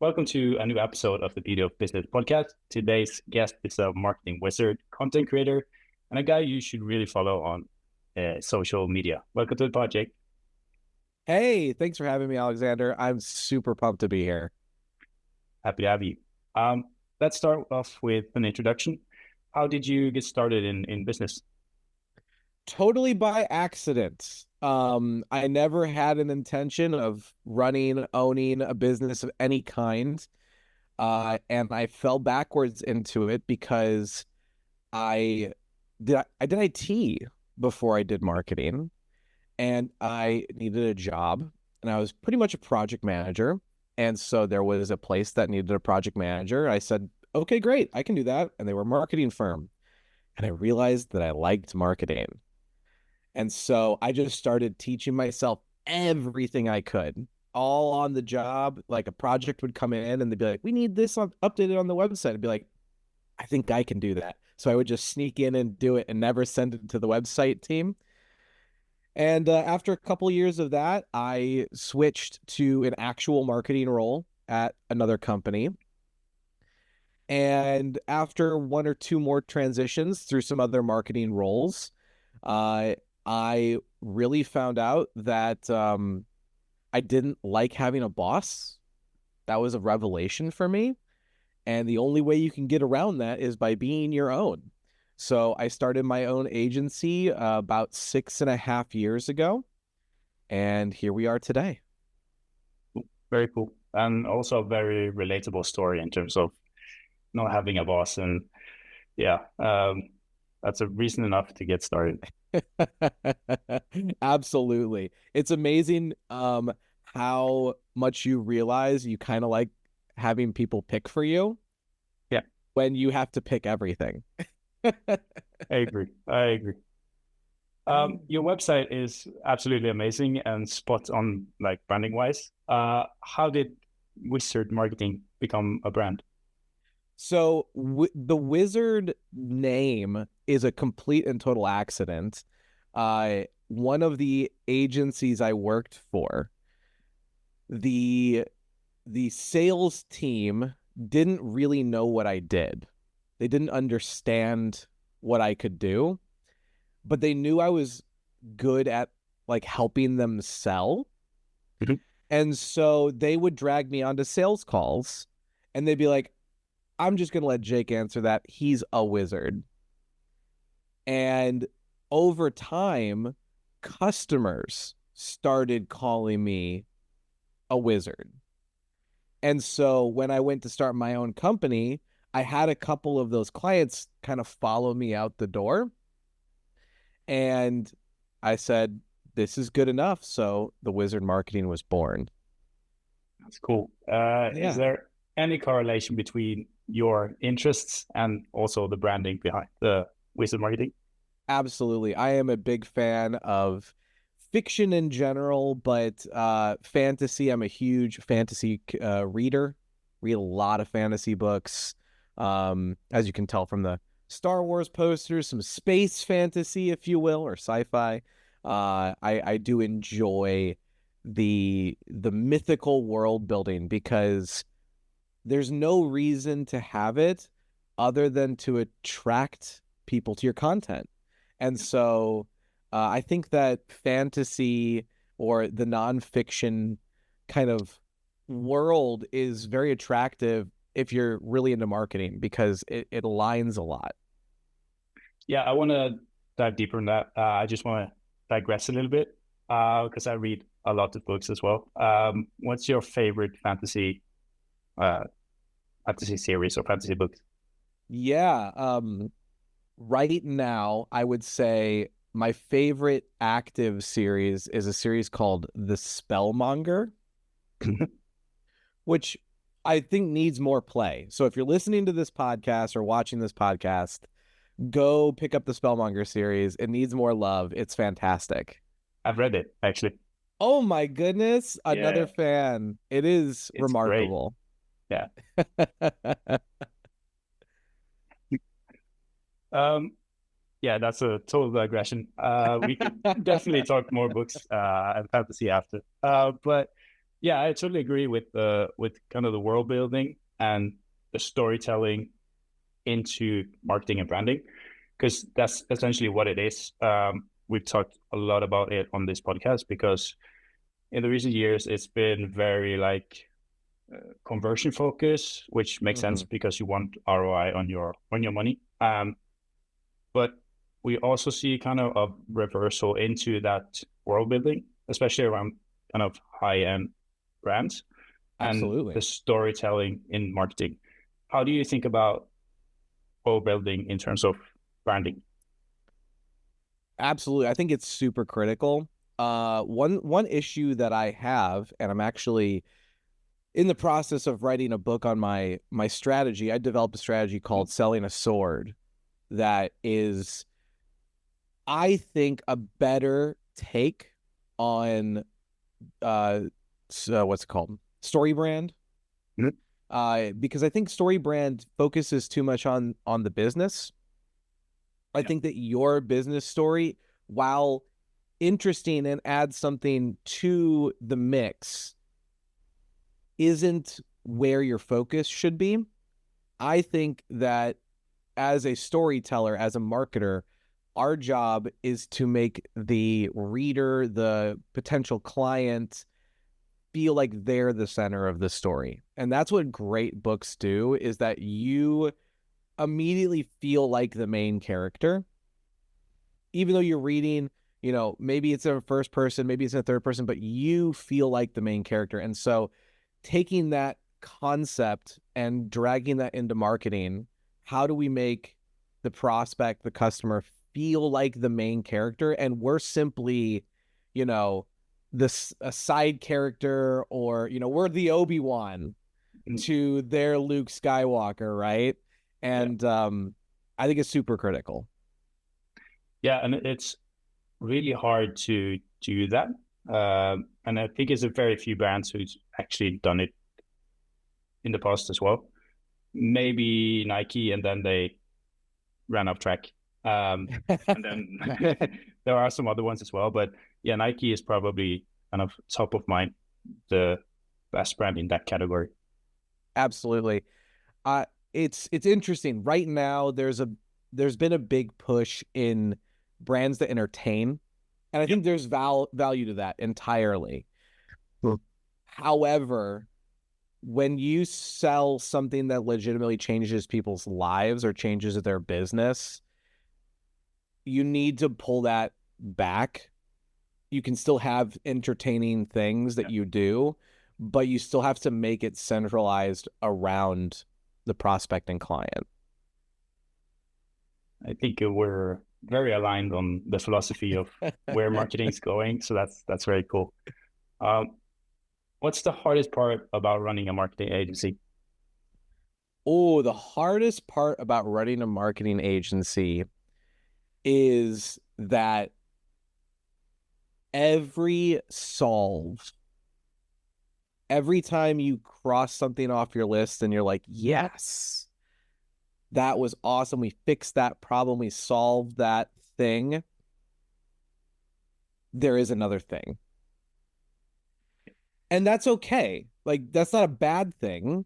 Welcome to a new episode of the Beauty of Business podcast. Today's guest is a marketing wizard, content creator, and a guy you should really follow on social media. Welcome to the pod, Jake. Hey, thanks for having me, Alexander. I'm super pumped to be here. Happy to have you. Um, let's start off with an introduction. How did you get started in business? Totally by accident. I never had an intention of running, owning a business of any kind. And I fell backwards into it because I did IT before I did marketing, and I needed a job, and I was pretty much a project manager. And so there was a place that needed a project manager. I said, okay, great, I can do that. And they were a marketing firm. And I realized that I liked marketing. And so I just started teaching myself everything I could, all on the job. Like a project would come in and they'd be like, we need this updated on the website. I'd be like, I think I can do that. So I would just sneak in and do it and never send it to the website team. And after a couple of years of that, I switched to an actual marketing role at another company. And after one or two more transitions through some other marketing roles, uh, I really found out that I didn't like having a boss. That was a revelation for me. And the only way you can get around that is by being your own. So I started my own agency about 6.5 years ago. And here we are today. Very cool. And also a very relatable story in terms of not having a boss. And yeah, that's a reason enough to get started. Absolutely. It's amazing how much you realize you kind of like having people pick for you Yeah, when you have to pick everything. I agree. I agree. Your website is absolutely amazing and spot on, like branding wise. How did Wizard Marketing become a brand? So the Wizard name is a complete and total accident. One of the agencies I worked for, the the sales team didn't really know what I did. They didn't understand what I could do, but they knew I was good at like helping them sell. Mhm. And so they would drag me onto sales calls and they'd be like, I'm just going to let Jake answer that. He's a wizard. And over time, customers started calling me a wizard. And so when I went to start my own company, I had a couple of those clients kind of follow me out the door. And I said, this is good enough. So the Wizard Marketing was born. That's cool. Is Yeah, there any correlation between your interests and also the branding behind the Wizard Marketing? absolutely. I am a big fan of fiction in general, but fantasy. I'm a huge fantasy reader. Read a lot of fantasy books. As you can tell from the Star Wars posters, some space fantasy, if you will, or sci-fi. I do enjoy the mythical world building because there's no reason to have it other than to attract people to your content. And so I think that fantasy or the nonfiction kind of world is very attractive if you're really into marketing because it aligns a lot. Yeah, I want to dive deeper in that. I just want to digress a little bit because I read a lot of books as well. What's your favorite uh, fantasy series or fantasy book? Yeah. Right now, I would say my favorite active series is a series called The Spellmonger, which I think needs more play. So if you're listening to this podcast or watching this podcast, go pick up the Spellmonger series. It needs more love. It's fantastic. I've read it actually. Oh my goodness, Yeah, another fan. It is it's great. remarkable. Yeah. Um, yeah, that's a total digression. We could definitely talk more books and fantasy after. But Yeah, I totally agree with kind of the world building and the storytelling into marketing and branding, because that's essentially what it is. We've talked a lot about it on this podcast because in the recent years it's been very like conversion focus, which makes sense Mm-hmm. because you want ROI on your money. But we also see kind of a reversal into that world building, especially around kind of high end brands and the Absolutely. storytelling in marketing. How do you think about world building in terms of branding? Absolutely. I think it's super critical. One issue that I have, and I'm actually in the process of writing a book on my strategy. I developed a strategy called Selling a Sword that is, I think, a better take on what's it called? Story brand. Mhm. Because I think story brand focuses too much on the business. I Yeah. think that your business story, while interesting and adds something to the mix, isn't where your focus should be. I think that as a storyteller, as a marketer, our job is to make the reader, the potential client, feel like they're the center of the story. And that's what great books do, is that you immediately feel like the main character, even though you're reading, maybe it's in first person, maybe it's in third person, but you feel like the main character. And so taking that concept and dragging that into marketing, how do we make the prospect, the customer, feel like the main character? And we're simply, this a side character, or we're the Obi-Wan Mhm. to their Luke Skywalker, right? Yeah. And I think it's super critical. Yeah, and it's really hard to do that. And I think it's a very few brands who's actually done it in the past as well. Maybe Nike, and then they ran off track. And then there are some other ones as well, but yeah, Nike is probably kind of top of mind, the best brand in that category. Absolutely. Uh, it's interesting. Right now, there's been a big push in brands that entertain, and I Yep. think there's value to that entirely. Hmm. However, when you sell something that legitimately changes people's lives or changes their business, you need to pull that back. You can still have entertaining things that Yeah. you do, but you still have to make it centralized around the prospect and client. I think we're very aligned on the philosophy of where marketing is going, so that's very cool. Um, what's the hardest part about running a marketing agency? Oh, the hardest part about running a marketing agency is that every solve, every time you cross something off your list and you're like, yes, that was awesome. We fixed that problem. We solved that thing. There is another thing. And that's okay. Like, that's not a bad thing.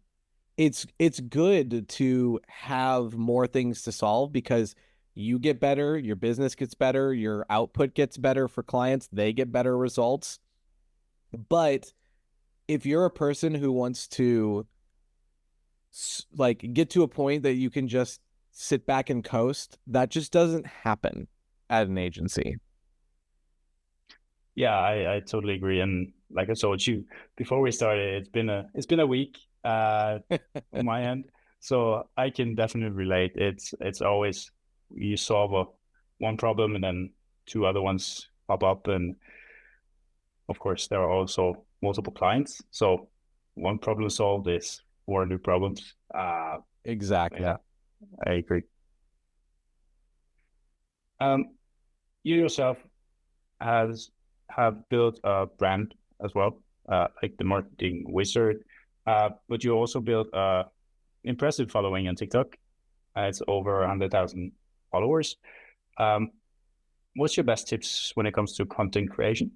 It's good to have more things to solve, because you get better, your business gets better, your output gets better for clients, they get better results. But if you're a person who wants to like get to a point that you can just sit back and coast, that just doesn't happen at an agency. Yeah, I totally agree. And like I told you before we started, it's been a week on my end, so I can definitely relate. It's always you solve one problem and then two other ones pop up, and of course there are also multiple clients. So one problem solved is four new problems. Yeah, Exactly. I agree. Um, you yourself has have built a brand as well, like the marketing wizard. But you also built a impressive following on TikTok. It's over 100,000 followers. What's your best tips when it comes to content creation?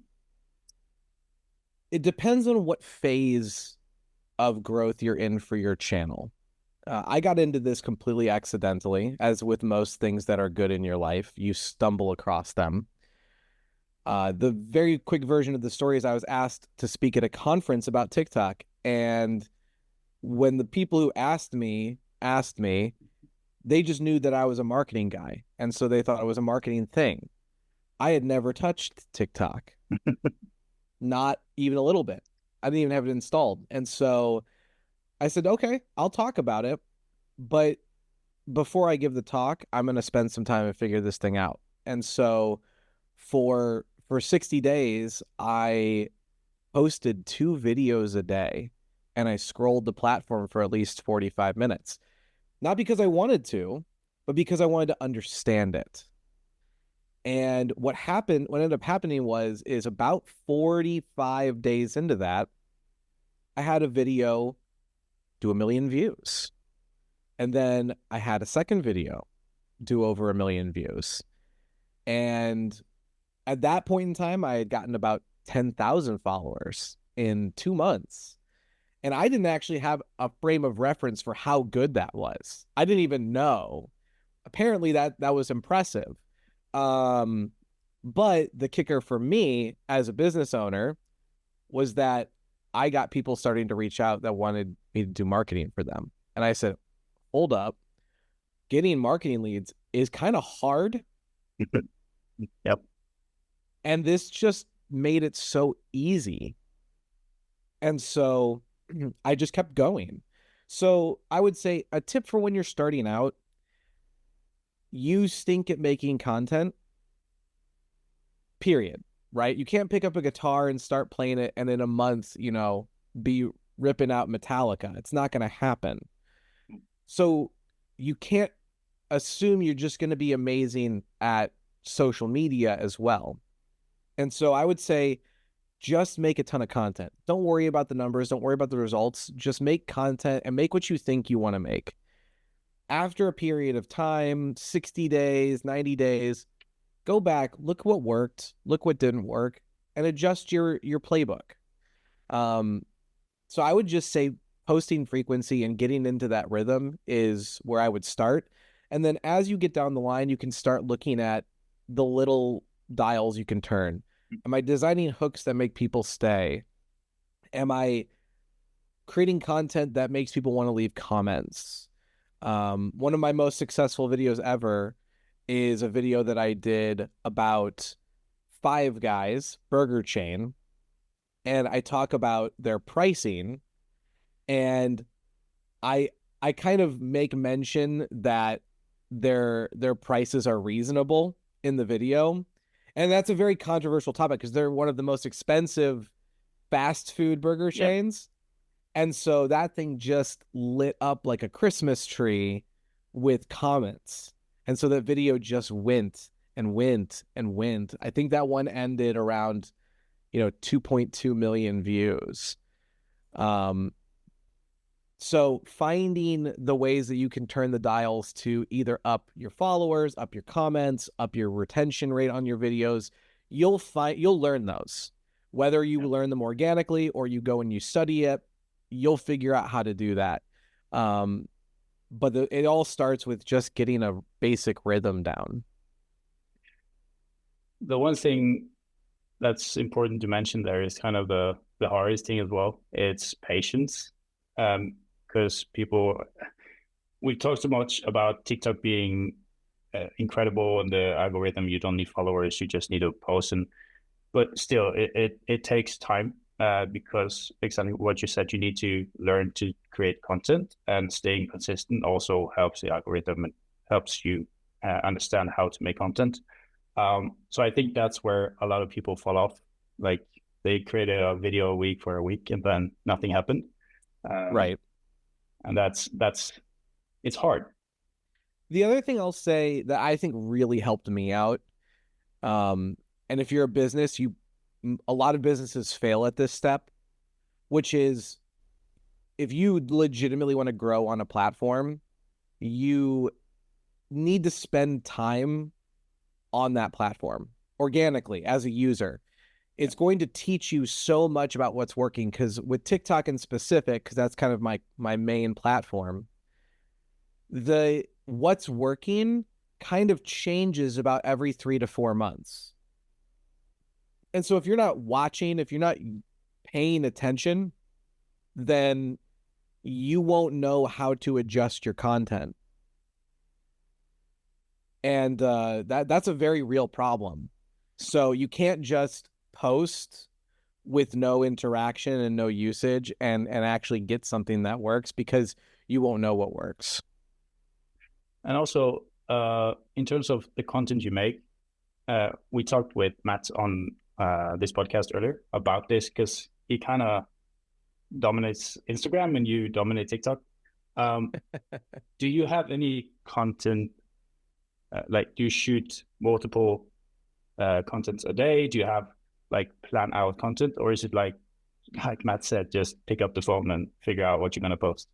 It depends on what phase of growth you're in for your channel. I got into this completely accidentally, as with most things that are good in your life, you stumble across them. The very quick version of the story is I was asked to speak at a conference about TikTok. And when the people who asked me, they just knew that I was a marketing guy. And so they thought it was a marketing thing. I had never touched TikTok, not even a little bit. I didn't even have it installed. And so I said, okay, I'll talk about it. But before I give the talk, I'm going to spend some time and figure this thing out. And so for 60 days, I posted 2 videos a day and I scrolled the platform for at least 45 minutes. Not because I wanted to, but because I wanted to understand it. And what ended up happening is about 45 days into that, I had a video do 1 million views. And then I had a second video do over 1 million views. And at that point in time, I had gotten about 10,000 followers in 2 months. And I didn't actually have a frame of reference for how good that was. I didn't even know. Apparently that was impressive. But the kicker for me as a business owner was that I got people starting to reach out that wanted me to do marketing for them. And I said, hold up, getting marketing leads is kind of hard. Yep. And this just made it so easy. And so I just kept going. So I would say a tip for when you're starting out, you stink at making content, period, right? You can't pick up a guitar and start playing it and in a month, be ripping out Metallica. It's not going to happen. So you can't assume you're just going to be amazing at social media as well. And so I would say just make a ton of content. Don't worry about the numbers. Don't worry about the results. Just make content and make what you think you want to make. After a period of time, 60 days, 90 days, go back, look what worked, look what didn't work, and adjust your playbook. So I would just say posting frequency and getting into that rhythm is where I would start. And then as you get down the line, you can start looking at the little dials you can turn. Am I designing hooks that make people stay? Am I creating content that makes people want to leave comments? One of my most successful videos ever is a video that I did about Five Guys burger chain. And I talk about their pricing, and I kind of make mention that their prices are reasonable in the video. And that's a very controversial topic because they're one of the most expensive fast food burger chains. Yep. And so that thing just lit up like a Christmas tree with comments. And so that video just went and went and went. I think that one ended around, 2.2 million views. So finding the ways that you can turn the dials to either up your followers, up your comments, up your retention rate on your videos, you'll learn those. Whether you learn them organically or you go and you study it, you'll figure out how to do that. But it all starts with just getting a basic rhythm down. The one thing that's important to mention there is kind of the hardest thing as well. It's patience. Because we talk so much about TikTok being incredible and the algorithm. You don't need followers, you just need to post. But still, it takes time because exactly what you said, you need to learn to create content, and staying consistent also helps the algorithm and helps you understand how to make content. So I think that's where a lot of people fall off. Like they created a video a week for a week and then nothing happened. Right. And that's it's hard. The other thing I'll say that I think really helped me out, and if you're a business, a lot of businesses fail at this step, which is if you legitimately want to grow on a platform, you need to spend time on that platform organically as a user. it's going to teach you so much about what's working. Because with TikTok in specific, because that's kind of my main platform, the what's working kind of changes about every 3 to 4 months. And so if you're not watching, if you're not paying attention, then you won't know how to adjust your content. And that's a very real problem. So you can't just post with no interaction and no usage and actually get something that works, because you won't know what works. And also, in terms of the content you make, we talked with Matt on this podcast earlier about this, because he kind of dominates Instagram and you dominate TikTok. Do you have any content, like do you shoot multiple contents a day? Do you have like plan out content, or is it like Matt said, just pick up the phone and figure out what you're going to post?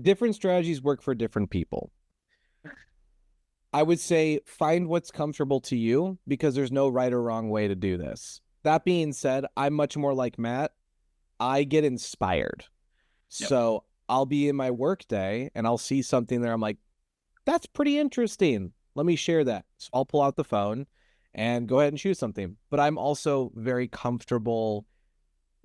Different strategies work for different people. I would say find what's comfortable to you, because there's no right or wrong way to do this. That being said, I'm much more like Matt. I get inspired. Yep. So I'll be in my work day and I'll see something there. I'm like, that's pretty interesting. Let me share that. So I'll pull out the phone and go ahead and shoot something. But I'm also very comfortable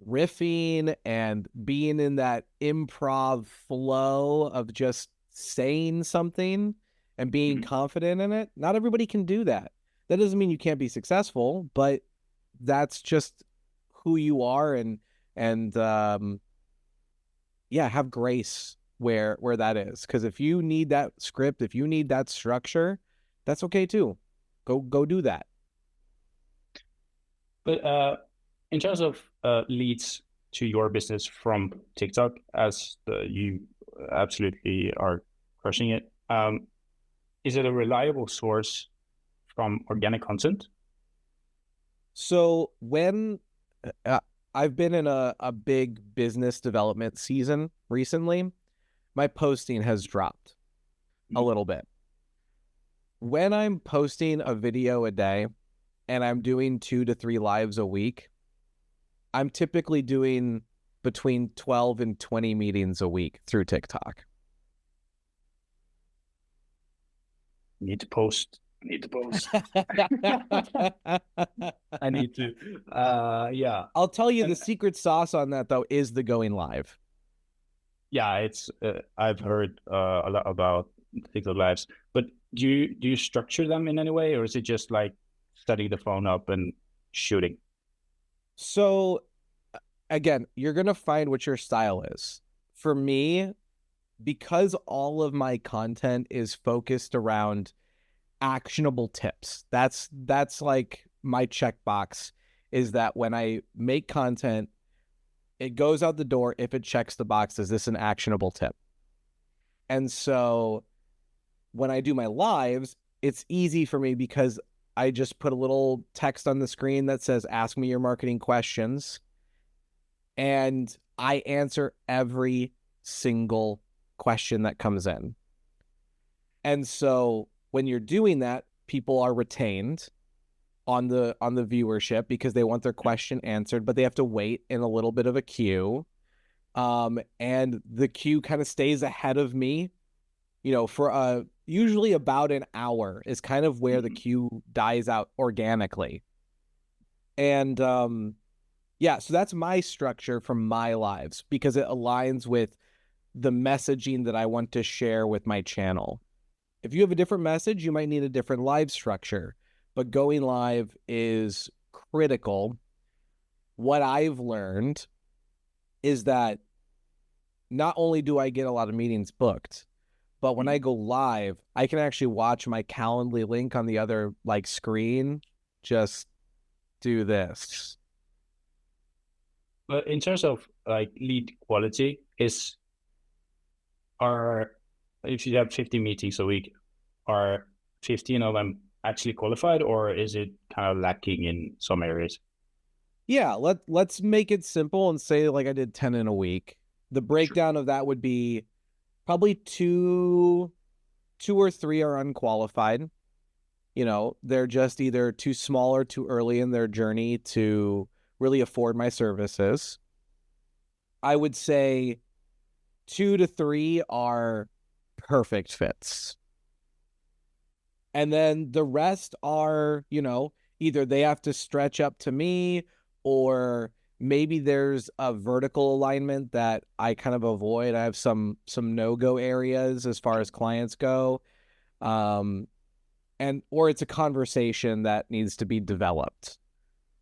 riffing and being in that improv flow of just saying something and being confident in it. Not everybody can do that. That doesn't mean you can't be successful, but that's just who you are. And yeah, have grace where that is. Because if you need that script, if you need that structure, that's okay too. Go do that. But in terms of leads to your business from TikTok, as you absolutely are crushing it, is it a reliable source from organic content? So when I've been in a big business development season recently, my posting has dropped a little bit. When I'm posting a video a day and I'm doing 2 to 3 lives a week, I'm typically doing between 12 and 20 meetings a week through TikTok. Need to post. I need to. Yeah. I'll tell you, the secret sauce on that, though, is the going live. Yeah, it's. I've heard a lot about TikTok lives, but do you structure them in any way, or is it just like setting the phone up and shooting? So, again, you're gonna find what your style is. For me, because all of my content is focused around actionable tips. That's like my checkbox, is that when I make content, it goes out the door if it checks the box, is this an actionable tip? And so when I do my lives, it's easy for me because I just put a little text on the screen that says, ask me your marketing questions. And I answer every single question that comes in. And so when you're doing that, people are retained on the viewership because they want their question answered, but they have to wait in a little bit of a queue. And the queue kind of stays ahead of me, for usually about an hour is kind of where the queue dies out organically. And yeah, so that's my structure for my lives because it aligns with the messaging that I want to share with my channel. If you have a different message, you might need a different live structure, but going live is critical. What I've learned is that not only do I get a lot of meetings booked, but when I go live, I can actually watch my Calendly link on the other screen. Just do this. But in terms of lead quality, if you have 50 meetings a week, are 15 of them actually qualified, or is it kind of lacking in some areas? Yeah, let's make it simple and say I did 10 in a week. The breakdown of that would be probably two or three are unqualified. They're just either too small or too early in their journey to really afford my services. I would say 2 to 3 are perfect fits. And then the rest are, either they have to stretch up to me, or maybe there's a vertical alignment that I kind of avoid. I have some no-go areas as far as clients go. Or it's a conversation that needs to be developed.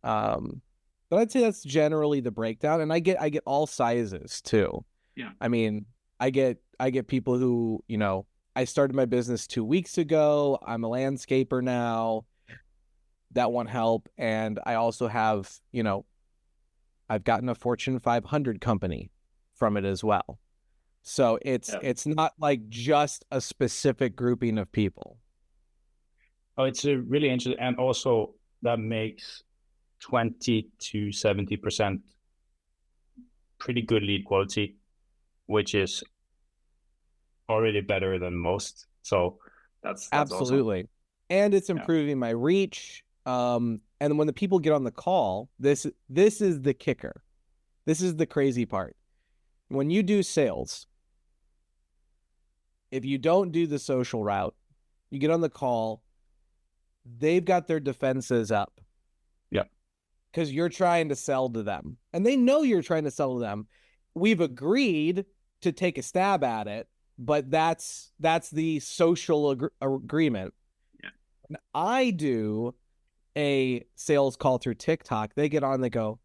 But I'd say that's generally the breakdown. And I get all sizes too. Yeah. I mean, I get people who, I started my business 2 weeks ago. I'm a landscaper now that want help. And I also have, I've gotten a Fortune 500 company from it as well. So it's not like just a specific grouping of people. Oh, it's a really interesting, and also that makes 20 to 70% pretty good lead quality, which is already better than most. So that's absolutely awesome. And it's improving my reach. And when the people get on the call, this is the kicker. This is the crazy part. When you do sales, if you don't do the social route, you get on the call, they've got their defenses up. Yeah. Because you're trying to sell to them. And they know you're trying to sell to them. We've agreed to take a stab at it, but that's the social agreement. Yeah. When I do a sales call through TikTok, they get on, they go,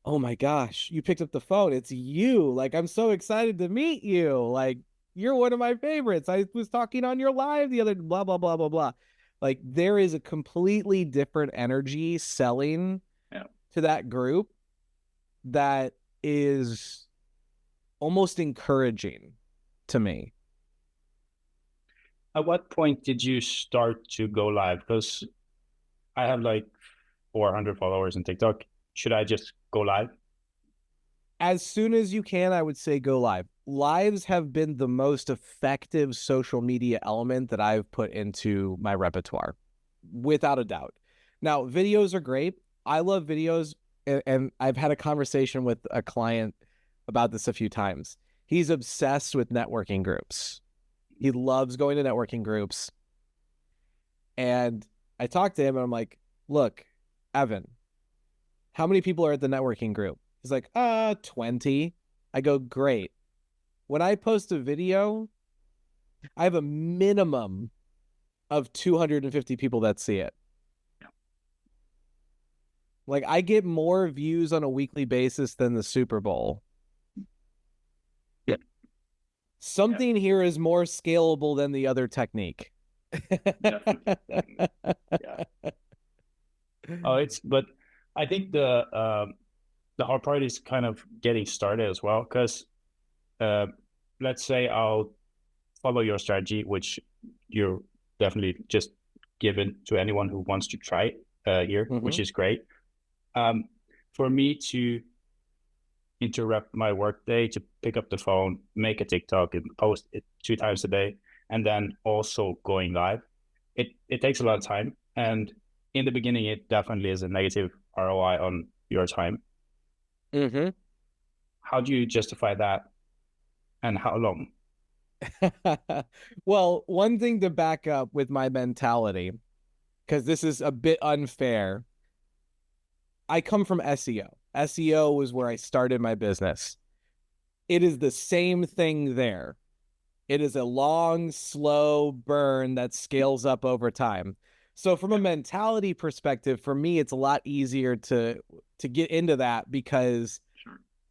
"Oh my gosh, you picked up the phone. It's you. Like, I'm so excited to meet you. Like, you're one of my favorites. I was talking on your live the other, blah, blah, blah, blah, blah." Like, there is a completely different energy selling to that group that is almost encouraging to me. At what point did you start to go live? Because I have like 400 followers on TikTok. Should I just go live? As soon as you can, I would say go live. Lives have been the most effective social media element that I've put into my repertoire, without a doubt. Now, videos are great. I love videos, and I've had a conversation with a client about this a few times. He's obsessed with networking groups. He loves going to networking groups. And I talked to him, and I'm like, "Look, Evan, how many people are at the networking group?" He's like, 20. I go, "Great. When I post a video, I have a minimum of 250 people that see it." Yeah. Like, I get more views on a weekly basis than the Super Bowl. Yeah. Something here is more scalable than the other technique. Definitely. Yeah. But I think the hard part is kind of getting started as well, because let's say I'll follow your strategy, which you're definitely just given to anyone who wants to try it here, which is great. For me to interrupt my workday to pick up the phone, make a TikTok, and post it 2 times a day, and then also going live, it takes a lot of time. And in the beginning, it definitely is a negative ROI on your time. How do you justify that, and how long? Well, one thing to back up with my mentality, because this is a bit unfair. I come from SEO. SEO was where I started my business. It is the same thing there. It is a long, slow burn that scales up over time. So from a mentality perspective, for me, it's a lot easier to get into that, because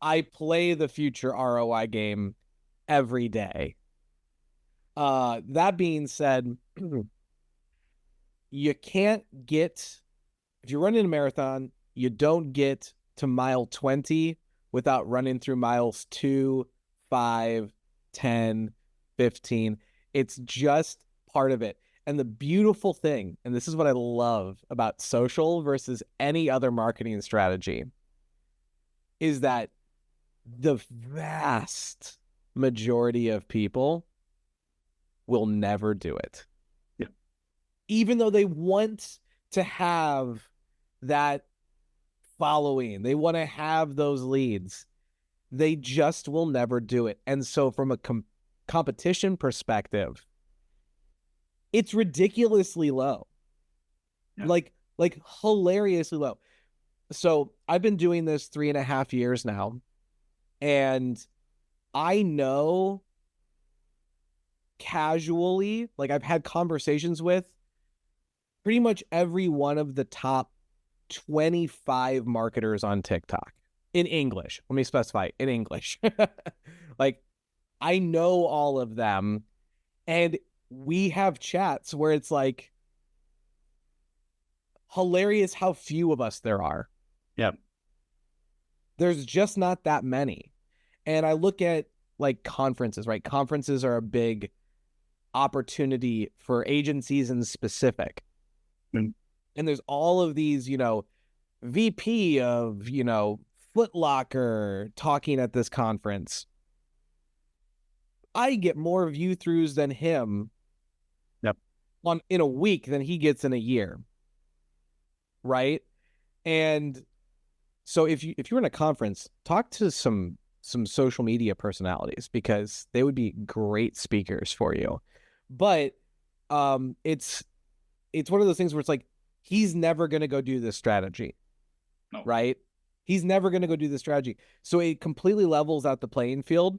I play the future ROI game every day. That being said, you can't get, if you're running a marathon, you don't get to mile 20 without running through miles 2, 5, 10, 15. It's just part of it. And the beautiful thing, and this is what I love about social versus any other marketing strategy, is that the vast majority of people will never do it. Yeah. even though they want to have that following, they want to have those leads, they just will never do it. And so from a competition perspective, it's ridiculously low. Yeah. Like hilariously low. So I've been doing this 3.5 years now, and I know casually, like I've had conversations with pretty much every one of the top 25 marketers on TikTok in English. Let me specify, in English. Like, I know all of them, and we have chats where it's like hilarious how few of us there are. Yeah. There's just not that many. And I look at like conferences, right? Conferences are a big opportunity for agencies in specific. Mm. And there's all of these, you know, VP of, you know, Foot Locker talking at this conference. I get more view throughs than him. Yep. In a week than he gets in a year. Right? And so if you're in a conference, talk to some social media personalities, because they would be great speakers for you. But it's one of those things where it's like, he's never going to go do this strategy. No. Right? He's never going to go do this strategy. So it completely levels out the playing field.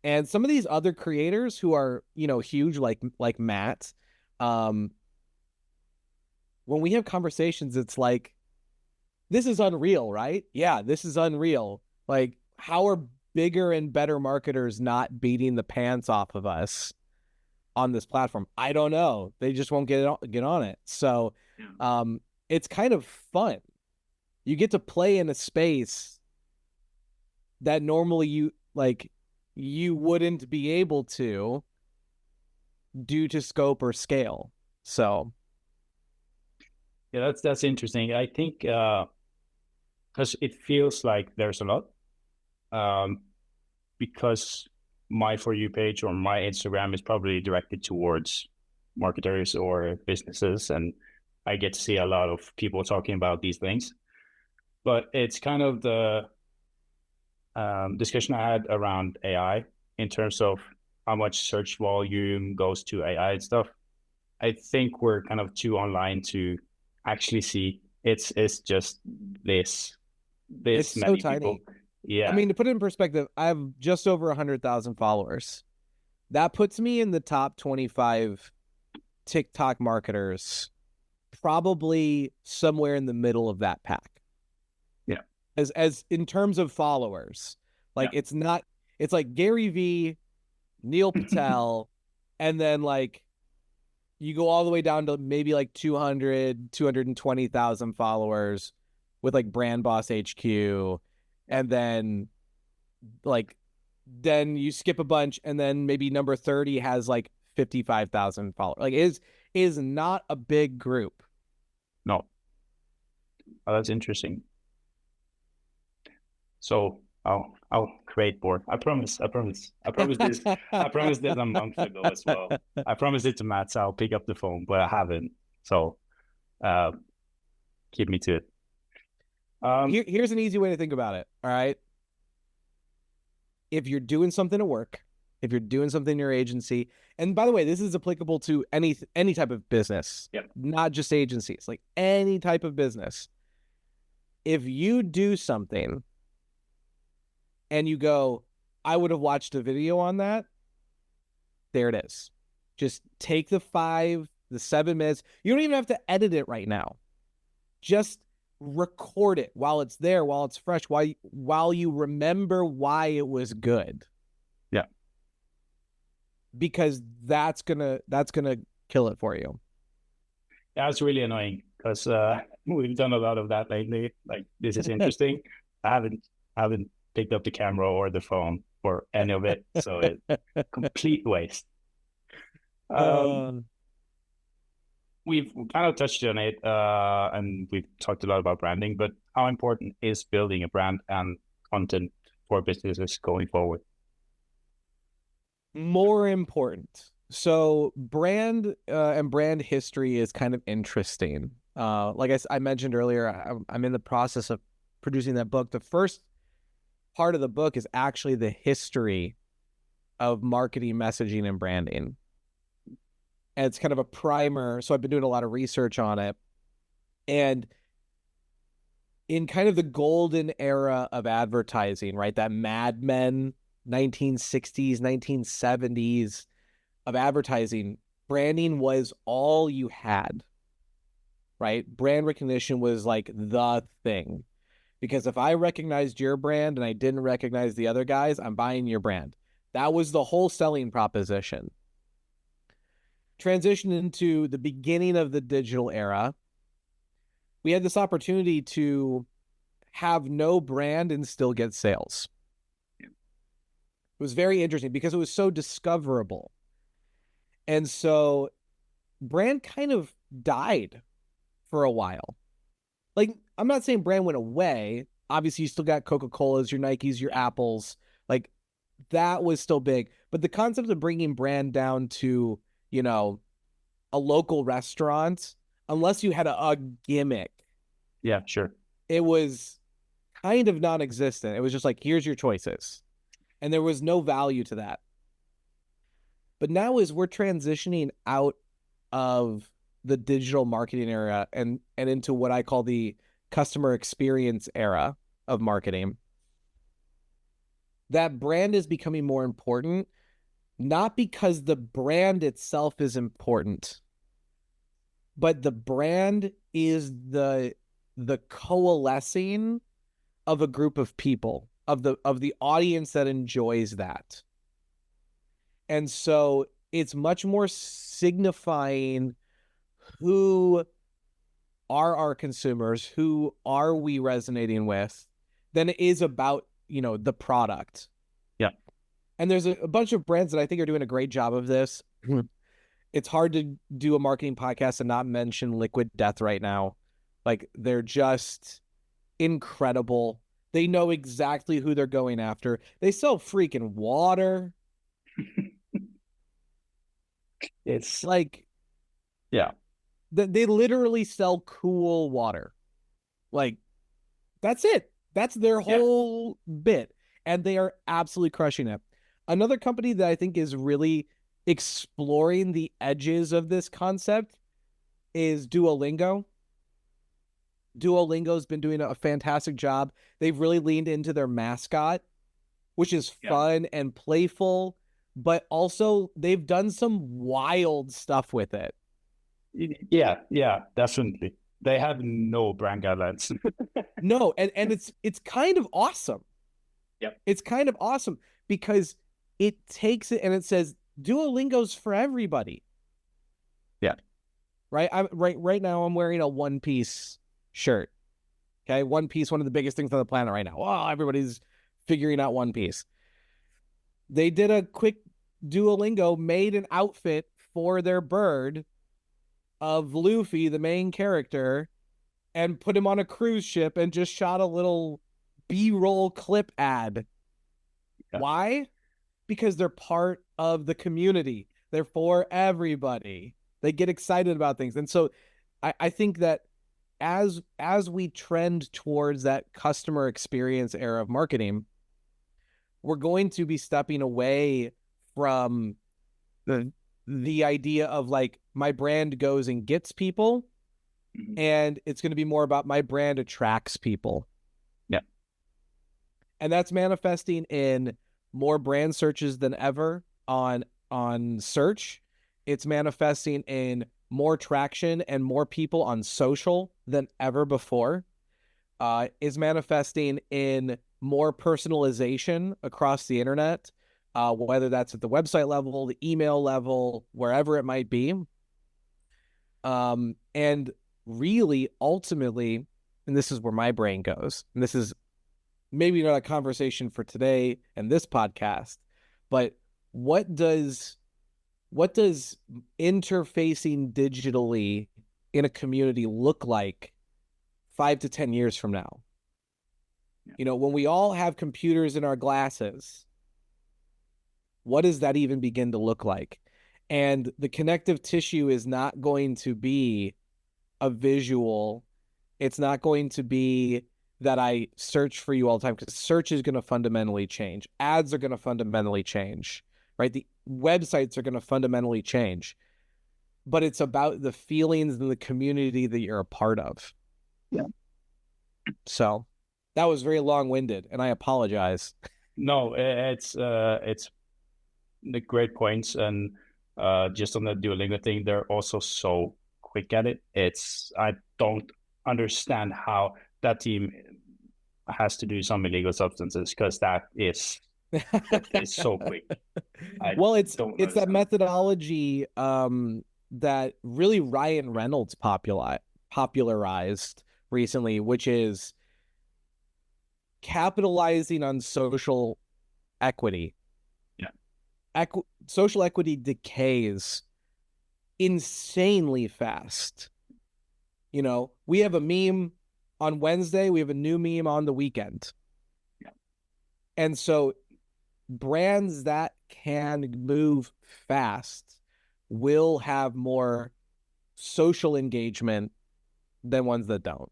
And some of these other creators who are, you know, huge, like Matt, when we have conversations, it's like, this is unreal, right? Yeah, this is unreal. Like, how are bigger and better marketers not beating the pants off of us on this platform? I don't know. They just won't get on it. So it's kind of fun. You get to play in a space that normally you wouldn't be able to due to scope or scale. So yeah, that's interesting. I think because it feels like there's a lot, because my For You page or my Instagram is probably directed towards marketers or businesses, and I get to see a lot of people talking about these things. But it's kind of the discussion I had around AI in terms of how much search volume goes to AI and stuff. I think we're kind of too online to actually see it's just this it's many so people. tiny. Yeah. I mean, to put it in perspective, I have just over 100,000 followers. That puts me in the top 25 TikTok marketers, probably somewhere in the middle of that pack. Yeah. As in terms of followers, like it's like Gary V, Neil Patel, and then like you go all the way down to maybe like 220,000 followers with like Brand Boss HQ, and then you skip a bunch, and then maybe number 30 has like 55,000 followers. Like is not a big group. No. Oh, that's interesting. So I'll create more. I promise. I promised this. I promised this a month ago as well. I promised it to Matt, so I'll pick up the phone, but I haven't. So keep me to it. Here's an easy way to think about it. All right. If you're doing something at work, if you're doing something in your agency, and by the way, this is applicable to any type of business, not just agencies, like any type of business. If you do something and you go, I would have watched a video on that, there it is. Just take the 7 minutes. You don't even have to edit it right now. Just record it while it's there, while it's fresh, while you remember why it was good. Yeah. Because that's gonna kill it for you. That's really annoying, because we've done a lot of that lately. Like, this is interesting. I haven't picked up the camera or the phone for any of it, so it's complete waste. We've kind of touched on it, and we've talked a lot about branding, but how important is building a brand and content for businesses going forward? More important. So brand and brand history is kind of interesting. Like I mentioned earlier, I'm in the process of producing that book. The first part of the book is actually the history of marketing, messaging, and branding. And it's kind of a primer. So I've been doing a lot of research on it. And in kind of the golden era of advertising, right? That Mad Men, 1960s, 1970s of advertising, branding was all you had, right? Brand recognition was like the thing. Because if I recognized your brand and I didn't recognize the other guys, I'm buying your brand. That was the whole selling proposition. Transition into the beginning of the digital era, we had this opportunity to have no brand and still get sales. It was very interesting because it was so discoverable. And so brand kind of died for a while. Like, I'm not saying brand went away. Obviously, you still got Coca-Cola's, your Nikes, your Apples. Like, that was still big. But the concept of bringing brand down to, you know, a local restaurant, unless you had a gimmick, Yeah, sure. it was kind of non-existent. It was just like, here's your choices. And there was no value to that. But now as we're transitioning out of the digital marketing era and into what I call the customer experience era of marketing, that brand is becoming more important, not because the brand itself is important, but the brand is the coalescing of a group of people, of the audience that enjoys that. And so it's much more signifying who are our consumers, who are we resonating with, than it is about, you know, the product. Yeah. And there's a bunch of brands that I think are doing a great job of this. It's hard to do a marketing podcast and not mention Liquid Death right now. Like, they're just incredible. They know exactly who they're going after. They sell freaking water. It's Like, yeah. they literally sell cool water. Like, that's it. That's their Yeah. whole bit. And they are absolutely crushing it. Another company that I think is really exploring the edges of this concept is Duolingo. Duolingo's been doing a fantastic job. They've really leaned into their mascot, which is Yeah. fun and playful, but also they've done some wild stuff with it. Yeah, yeah, definitely. They have no brand guidelines. No, and it's kind of awesome. Yep. It's kind of awesome because it takes it and it says Duolingo's for everybody. Yeah. Right? I'm right now I'm wearing a One Piece shirt. Okay? One Piece, one of the biggest things on the planet right now. Oh, everybody's figuring out One Piece. They did a quick Duolingo, made an outfit for their bird of Luffy, the main character, and put him on a cruise ship and just shot a little B-roll clip ad. Yeah. Why? Because they're part of the community. They're for everybody. They get excited about things. And so I think that as we trend towards that customer experience era of marketing, we're going to be stepping away from the idea of like my brand goes and gets people, and it's going to be more about my brand attracts people. Yeah. And that's manifesting in more brand searches than ever on search. It's manifesting in more traction and more people on social than ever before. Is manifesting in more personalization across the internet, whether that's at the website level, the email level, wherever it might be. And really, ultimately, and this is where my brain goes, and this is maybe not a conversation for today and this podcast, but what does interfacing digitally in a community look like 5 to 10 years from now? Yeah. You know, when we all have computers in our glasses, what does that even begin to look like? And the connective tissue is not going to be a visual. It's not going to be that I search for you all the time, because search is going to fundamentally change. Ads are going to fundamentally change, right? The websites are going to fundamentally change. But it's about the feelings and the community that you're a part of. Yeah. So that was very long-winded, and I apologize. No, it's the great points, and just on the Duolingo thing, they're also so quick at it. I don't understand how that team has to do some illegal substances, because that is so quick. Well, it's that understand. methodology that really Ryan Reynolds popularized recently, which is capitalizing on social equity. Yeah. Social equity decays insanely fast. You know, we have a meme on Wednesday, we have a new meme on the weekend. Yeah. And so brands that can move fast will have more social engagement than ones that don't.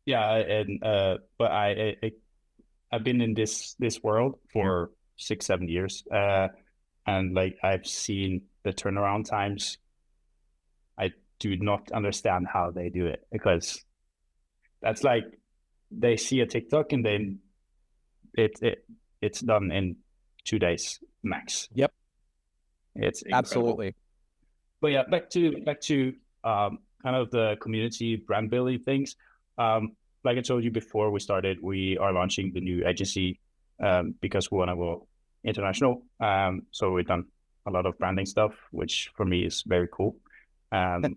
Yeah, and but I've been in this world for 6-7 years, and like I've seen the turnaround times. I do not understand how they do it, because that's like they see a TikTok and then it's done in 2 days max. Yep. It's incredible. Absolutely. But yeah, back to kind of the community brand building things. Like I told you before we started, we are launching the new agency because we want to go international. So we've done a lot of branding stuff, which for me is very cool. But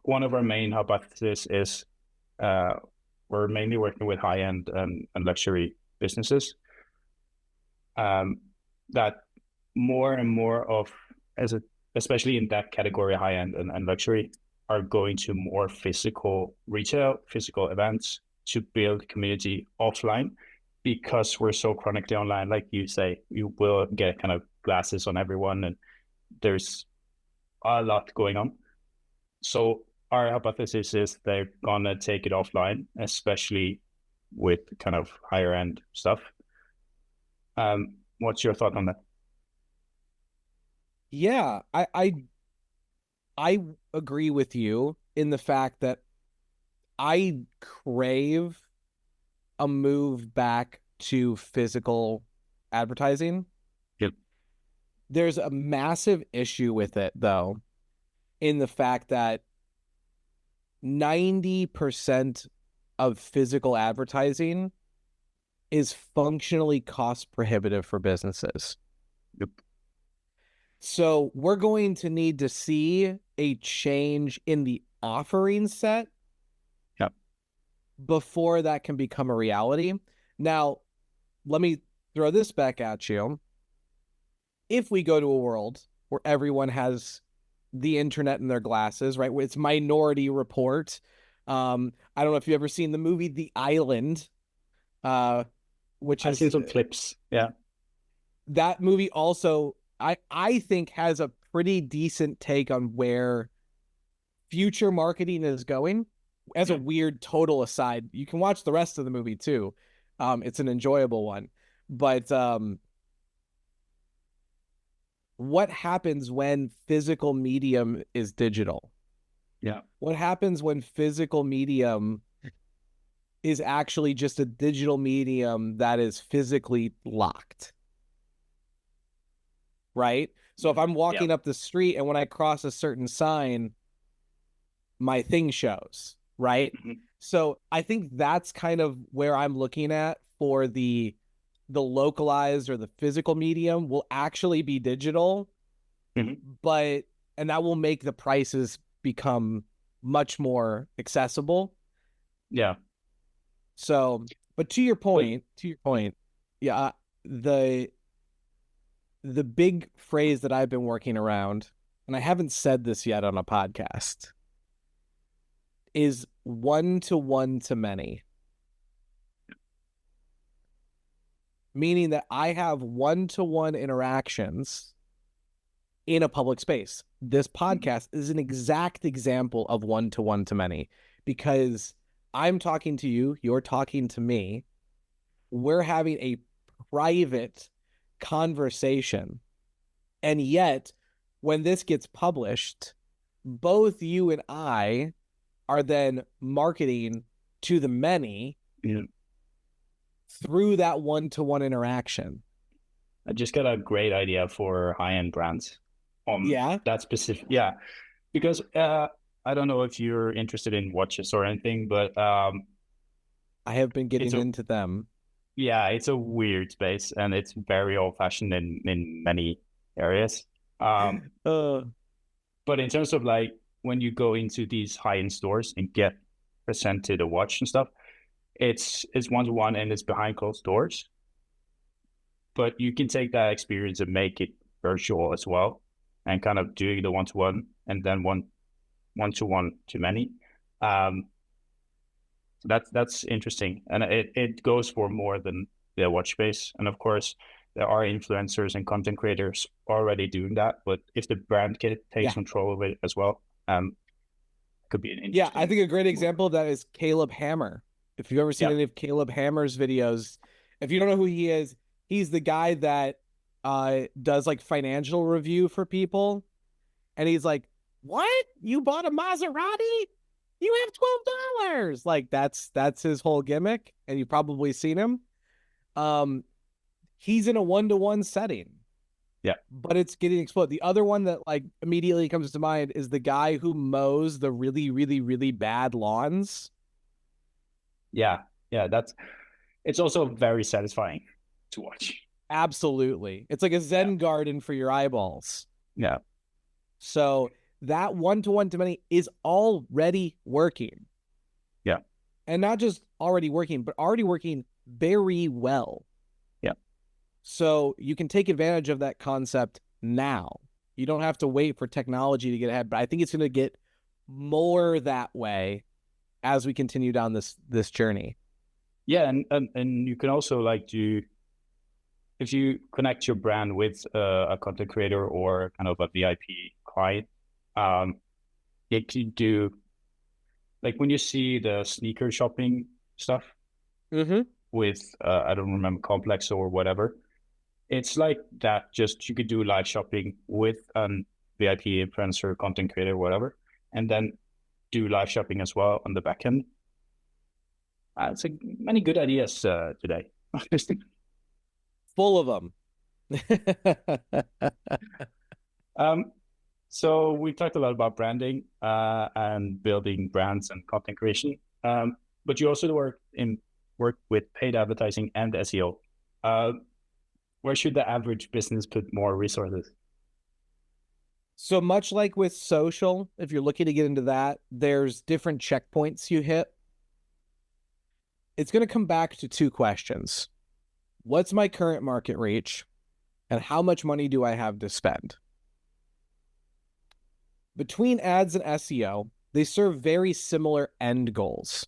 one of our main hypotheses is we're mainly working with high-end and luxury businesses. That more and more of, especially in that category, high-end and luxury, are going to more physical retail, physical events to build community offline, because we're so chronically online. Like you say, you will get kind of glasses on everyone, and there's a lot going on. So our hypothesis is they're gonna take it offline, especially with kind of higher end stuff. What's your thought on that? Yeah, I agree with you in the fact that I crave a move back to physical advertising. Yep. There's a massive issue with it, though, in the fact that 90% of physical advertising is functionally cost prohibitive for businesses. Yep. So we're going to need to see a change in the offering set before that can become a reality. Now, let me throw this back at you. If we go to a world where everyone has the internet in their glasses, right? It's Minority Report. I don't know if you've ever seen the movie The Island, which I've seen some clips. Yeah. That movie also, I think, has a pretty decent take on where future marketing is going. As a weird total aside, you can watch the rest of the movie too. It's an enjoyable one. But what happens when physical medium is digital? Yeah. What happens when physical medium is actually just a digital medium that is physically locked? Right? So if I'm walking up the street and when I cross a certain sign, my thing shows, right? Mm-hmm. So I think that's kind of where I'm looking at for the localized or the physical medium will actually be digital, and that will make the prices become much more accessible. Yeah. So, but to your point, yeah, the big phrase that I've been working around, and I haven't said this yet on a podcast, is one to many. meaning that I have one-to-one interactions in a public space. This podcast is an exact example of one-to-one to many, because I'm talking to you, you're talking to me. We're having a private conversation. And yet, when this gets published, both you and I are then marketing to the many through that one-to-one interaction. I just got a great idea for high-end brands on that specific. Yeah, because I don't know if you're interested in watches or anything, but I have been getting into them. Yeah, it's a weird space, and it's very old-fashioned in many areas. But in terms of like when you go into these high-end stores and get presented a watch and stuff, it's one-to-one and it's behind closed doors. But you can take that experience and make it virtual as well, and kind of doing the one-to-one and then one-to-one to many. So that's interesting, and it goes for more than the watch space. And of course, there are influencers and content creators already doing that. But if the brand takes control of it as well, could be an interesting. Yeah, I think a great example of that is Caleb Hammer. If you've ever seen any of Caleb Hammer's videos, if you don't know who he is, he's the guy that does like financial review for people, and he's like, "What? You bought a Maserati? You have $12." Like that's his whole gimmick, and you've probably seen him. He's in a one-to-one setting. Yeah. But it's getting exploded. The other one that like immediately comes to mind is the guy who mows the really, really, really bad lawns. Yeah. It's also very satisfying to watch. Absolutely. It's like a Zen garden for your eyeballs. Yeah. So that one-to-one to many is already working. Yeah. And not just already working, but already working very well. Yeah. So you can take advantage of that concept now. You don't have to wait for technology to get ahead, but I think it's going to get more that way as we continue down this journey. Yeah, and you can also like do, if you connect your brand with a content creator or kind of a VIP client, it can do, like when you see the sneaker shopping stuff with I don't remember, Complex or whatever, it's like that. Just you could do live shopping with an VIP influencer, content creator, whatever, and then do live shopping as well on the back end. It's like many good ideas today. Full of them. So we talked a lot about branding and building brands and content creation, but you also work with paid advertising and SEO. Where should the average business put more resources? So much like with social, if you're looking to get into that, there's different checkpoints you hit. It's going to come back to two questions. What's my current market reach? And how much money do I have to spend? Between ads and SEO, they serve very similar end goals,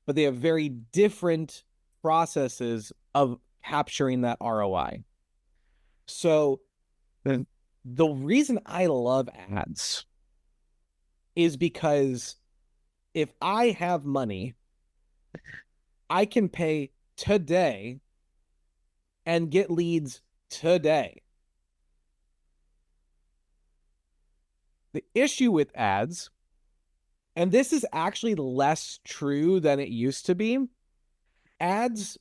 but they have very different processes of capturing that ROI. So the reason I love ads is because if I have money, I can pay today and get leads today. The issue with ads, and this is actually less true than it used to be, ads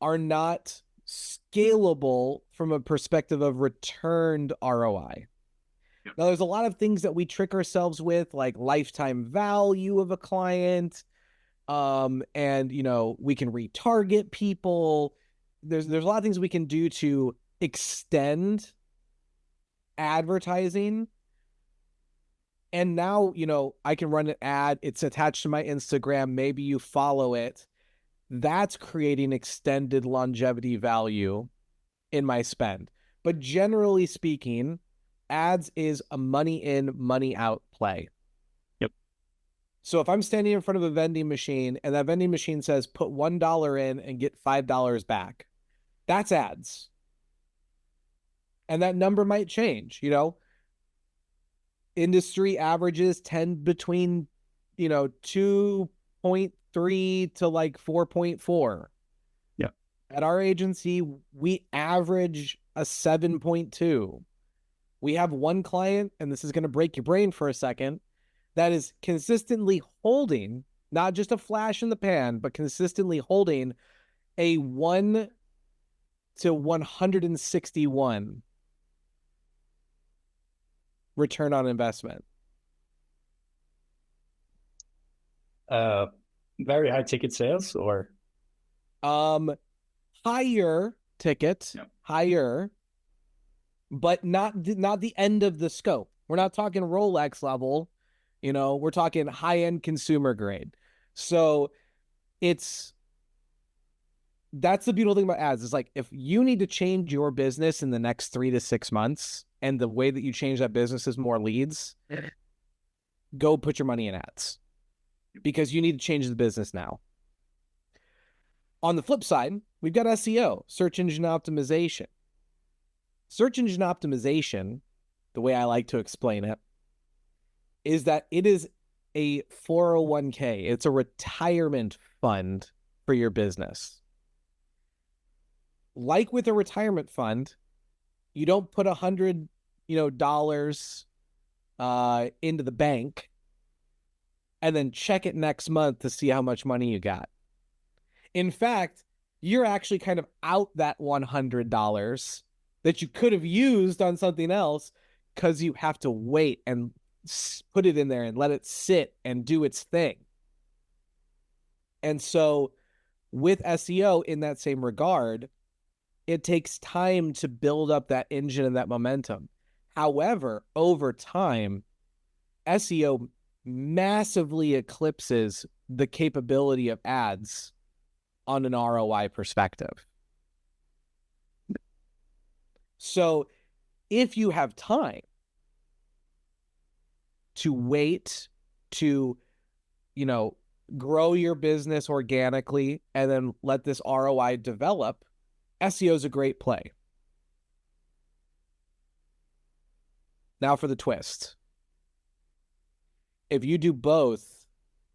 are not scalable from a perspective of returned ROI. Now, there's a lot of things that we trick ourselves with, like lifetime value of a client, and we can retarget people. There's a lot of things we can do to extend advertising. And now, I can run an ad. It's attached to my Instagram. Maybe you follow it. That's creating extended longevity value in my spend. But generally speaking, ads is a money in, money out play. Yep. So if I'm standing in front of a vending machine and that vending machine says put $1 in and get $5 back, that's ads. And that number might change, industry averages tend between, 2.3 to like 4.4. Yeah. At our agency, we average a 7.2. We have one client, and this is going to break your brain for a second, that is consistently holding, not just a flash in the pan, but consistently holding a 1 to 161 return on investment. Very high ticket sales, or higher ticket, yeah. higher, but not the end of the scope. We're not talking Rolex level, we're talking high-end consumer grade. So that's the beautiful thing about ads. Is like, if you need to change your business in the next 3 to 6 months, and the way that you change that business is more leads, go put your money in ads, because you need to change the business now. On the flip side, we've got SEO, search engine optimization. Search engine optimization, the way I like to explain it, is that it is a 401k. It's a retirement fund for your business. Like with a retirement fund, you don't put $100, dollars into the bank and then check it next month to see how much money you got. In fact, you're actually kind of out that $100 that you could have used on something else, because you have to wait and put it in there and let it sit and do its thing. And so with SEO, in that same regard, it takes time to build up that engine and that momentum. However, over time, SEO massively eclipses the capability of ads on an ROI perspective. So if you have time to wait to, grow your business organically and then let this ROI develop, SEO is a great play. Now for the twist. If you do both,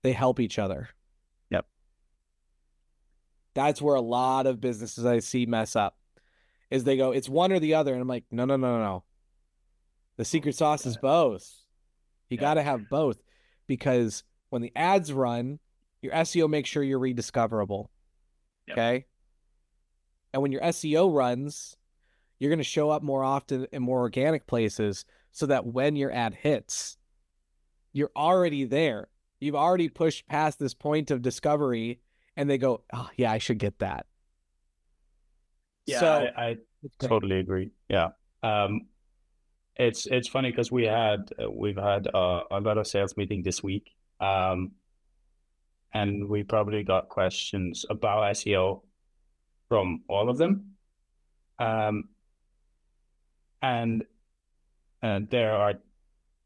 they help each other. Yep. That's where a lot of businesses I see mess up, is they go, it's one or the other. And I'm like, no. The secret sauce is both. You got to have both, because when the ads run, your SEO makes sure you're rediscoverable. Yep. Okay. And when your SEO runs, you're going to show up more often in more organic places, so that when your ad hits, you're already there. You've already pushed past this point of discovery, and they go, oh, yeah, I should get that. Yeah, so, I totally agree. Yeah. It's funny because we've had a lot of sales meeting this week. And we probably got questions about SEO from all of them. And there are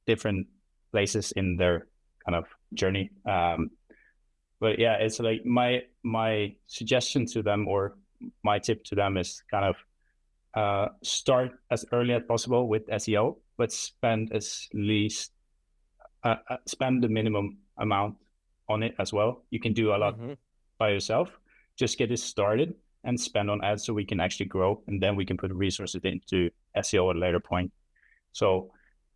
different places in their kind of journey. But yeah, it's like my suggestion to them, or my tip to them, is kind of start as early as possible with SEO, but spend the minimum amount on it as well. You can do a lot by yourself. Just get it started and spend on ads, so we can actually grow, and then we can put resources into SEO at a later point. So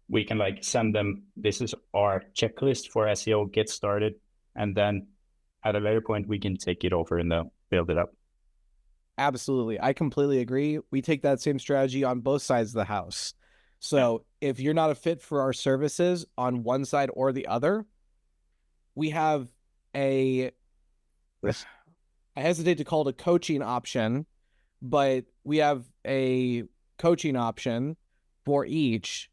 we can send them, this is our checklist for SEO, get started, and then at a later point we can take it over and build it up. Absolutely. I completely agree. We take that same strategy on both sides of the house. So if you're not a fit for our services on one side or the other, we have I hesitate to call it a coaching option, but we have a coaching option for each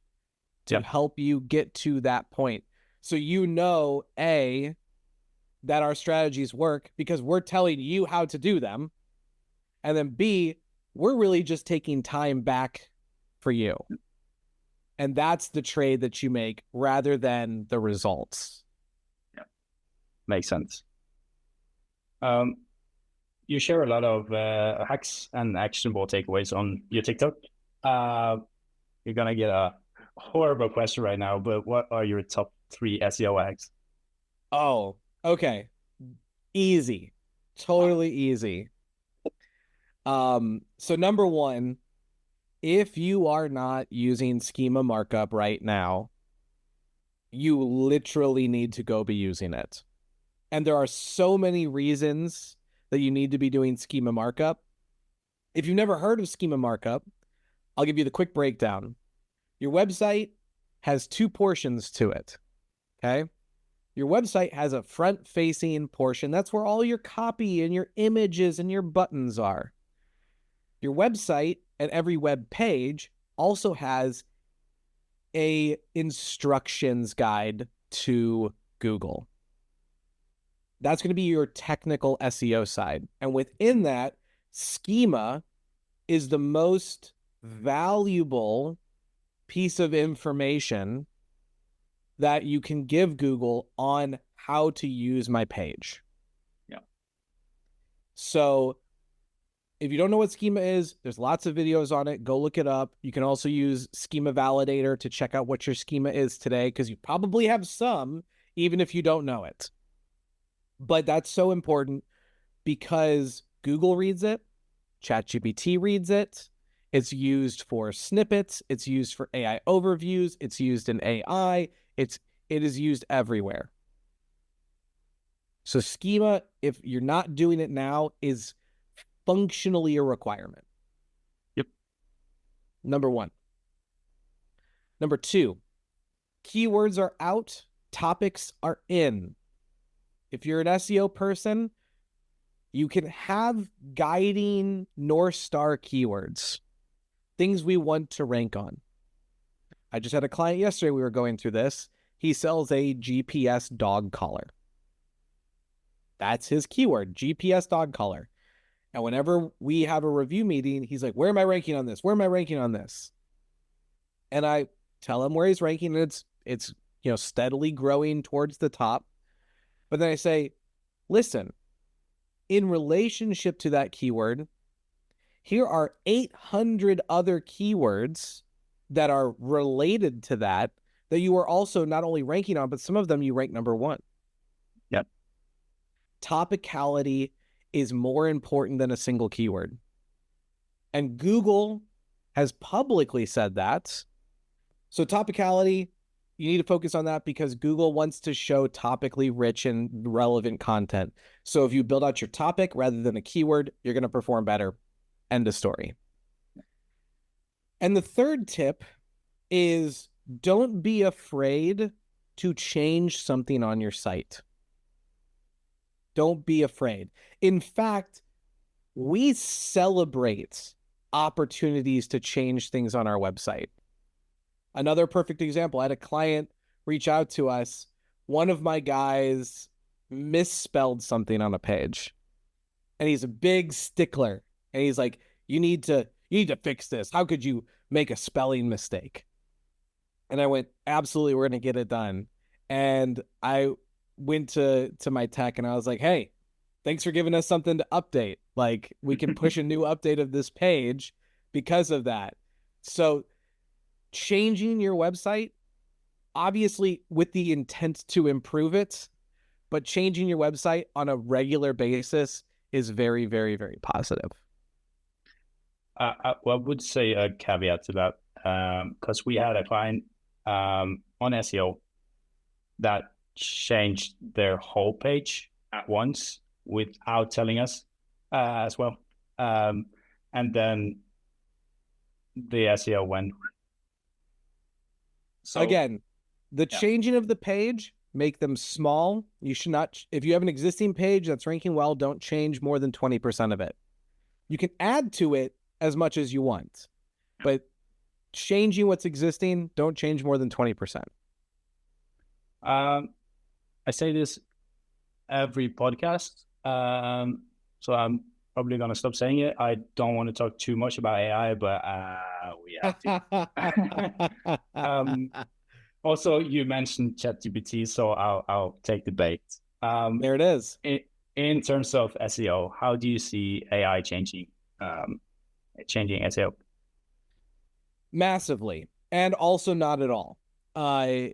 to help you get to that point. So A, that our strategies work because we're telling you how to do them. And then B, we're really just taking time back for you. And that's the trade that you make rather than the results. Yeah. makes sense. You share a lot of hacks and actionable takeaways on your TikTok. You're gonna get a horrible question right now, but what are your top 3 SEO hacks? Oh, okay. Easy. Totally easy. So number one, if you are not using schema markup right now, you literally need to go be using it. And there are so many reasons that you need to be doing schema markup. If you've never heard of schema markup, I'll give you the quick breakdown. Your website has 2 portions to it, okay? Your website has a front-facing portion. That's where all your copy and your images and your buttons are. Your website and every web page also has a instructions guide to Google. That's going to be your technical SEO side. And within that, schema is the most valuable piece of information that you can give Google on how to use my page. Yeah. So if you don't know what schema is, there's lots of videos on it. Go look it up. You can also use Schema Validator to check out what your schema is today, because you probably have some, even if you don't know it. But that's so important because Google reads it, ChatGPT reads it, it's used for snippets, it's used for AI overviews, it's used in AI, it is used everywhere. So schema, if you're not doing it now, is functionally a requirement. Yep. Number 1. Number 2, keywords are out, topics are in. If you're an SEO person, you can have guiding North Star keywords, things we want to rank on. I just had a client yesterday, we were going through this. He sells a GPS dog collar. That's his keyword, GPS dog collar. And whenever we have a review meeting, he's like, where am I ranking on this? Where am I ranking on this? And I tell him where he's ranking, and it's steadily growing towards the top. But then I say, listen, in relationship to that keyword, here are 800 other keywords that are related to that you are also not only ranking on, but some of them you rank number 1. Yep. Topicality is more important than a single keyword. And Google has publicly said that. So topicality, you need to focus on that because Google wants to show topically rich and relevant content. So if you build out your topic rather than a keyword, you're going to perform better. End of story. And the third tip is don't be afraid to change something on your site. Don't be afraid. In fact, we celebrate opportunities to change things on our website. Another perfect example, I had a client reach out to us. One of my guys misspelled something on a page, and he's a big stickler. And he's like, you need to fix this. How could you make a spelling mistake? And I went, absolutely, we're going to get it done. And I went to my tech and I was like, hey, thanks for giving us something to update. Like, we can push a new update of this page because of that. So changing your website, obviously with the intent to improve it, but changing your website on a regular basis is very, very, very positive. I would say a caveat to that, because we had a client on SEO that changed their whole page at once without telling us as well. And then the SEO went. So again, the changing of the page, make them small. You should not, if you have an existing page that's ranking well, don't change more than 20% of it. You can add to it as much as you want, but changing what's existing, don't change more than 20%. I say this every podcast, so I'm probably going to stop saying it. I don't want to talk too much about AI, but we have to. Also, you mentioned ChatGPT, so I'll take the bait. Um, There it is. in terms of SEO, how do you see AI changing SEO? Massively. And also not at all. Uh,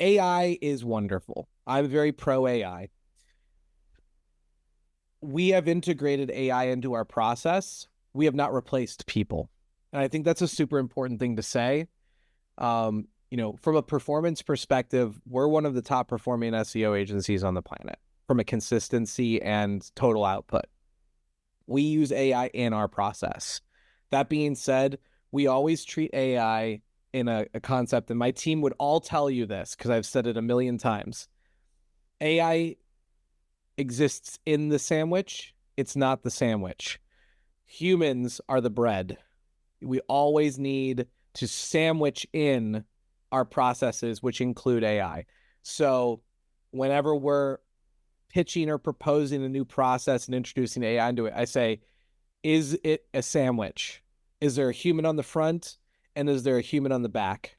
AI is wonderful. I'm very pro AI. We have integrated AI into our process. We have not replaced people. And I think that's a super important thing to say. From a performance perspective, we're one of the top performing SEO agencies on the planet from a consistency and total output. We use AI in our process. That being said, we always treat AI in a concept, and my team would all tell you this because I've said it a million times. AI exists in the sandwich. It's not the sandwich. Humans are the bread. We always need to sandwich in our processes, which include AI. So whenever we're pitching or proposing a new process and introducing AI into it, I say, is it a sandwich? Is there a human on the front and is there a human on the back?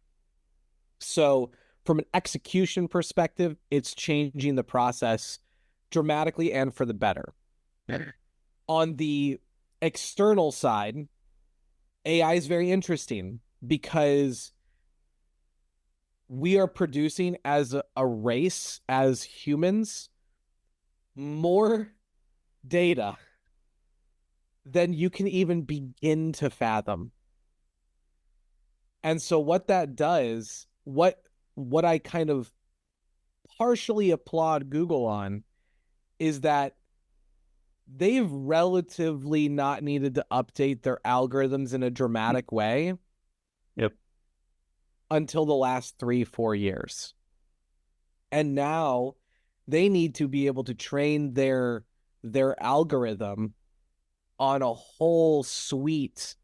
So from an execution perspective, it's changing the process dramatically and for the better. On the external side, AI is very interesting because we are producing as a race, as humans, more data than you can even begin to fathom. And so what that does, what I kind of partially applaud Google on is that they've relatively not needed to update their algorithms in a dramatic way Yep. until the last 3-4 years. And now they need to be able to train their algorithm on a whole suite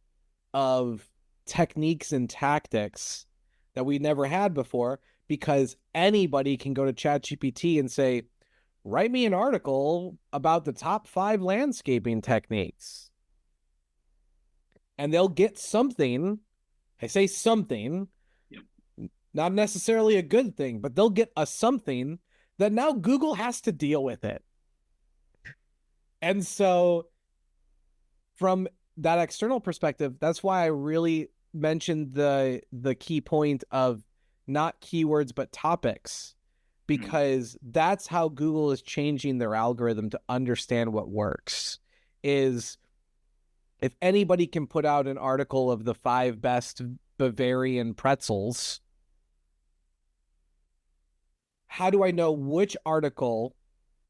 of techniques and tactics that we never had before, because anybody can go to ChatGPT and say, write me an article about the top 5 landscaping techniques. And they'll get something. I say something, Yep. not necessarily a good thing, but they'll get a something that now Google has to deal with it. And so from that external perspective, that's why I really mentioned the key point of not keywords, but topics, because that's how Google is changing their algorithm to understand what works. Is if anybody can put out an article of the 5 best Bavarian pretzels, how do I know which article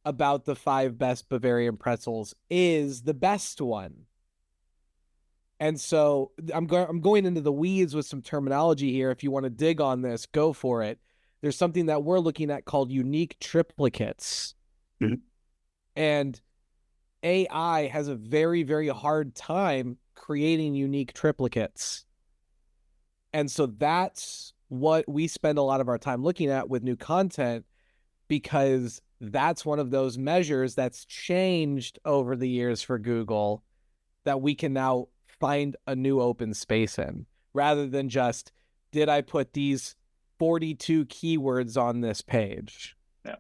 about the 5 best Bavarian pretzels is the best one? And so I'm going into the weeds with some terminology here. If you want to dig on this, go for it. There's something that we're looking at called unique triplicates. Mm-hmm. And AI has a very, very hard time creating unique triplicates. And so that's what we spend a lot of our time looking at with new content, because that's one of those measures that's changed over the years for Google that we can now find a new open space in, rather than just, did I put these 42 keywords on this page? Yeah.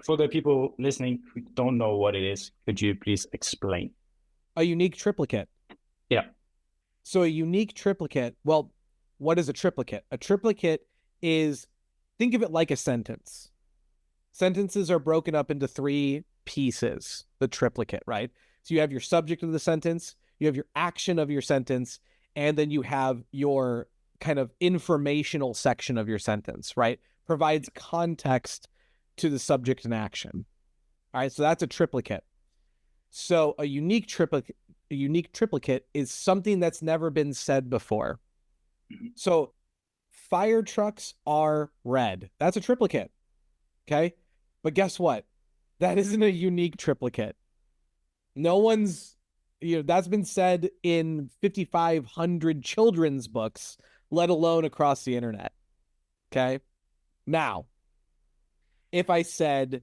For the people listening who don't know what it is, could you please explain? A unique triplicate. Yeah. So a unique triplicate, well, what is a triplicate? A triplicate is, think of it like a sentence. Sentences are broken up into 3 pieces, the triplicate, right? So you have your subject of the sentence, you have your action of your sentence, and then you have your kind of informational section of your sentence, right? Provides context to the subject and action. All right, so that's a triplicate. So a unique triplicate is something that's never been said before. So fire trucks are red. That's a triplicate. Okay? But guess what? That isn't a unique triplicate. No one's, that's been said in 5,500 children's books, let alone across the internet. Okay? Now, if I said,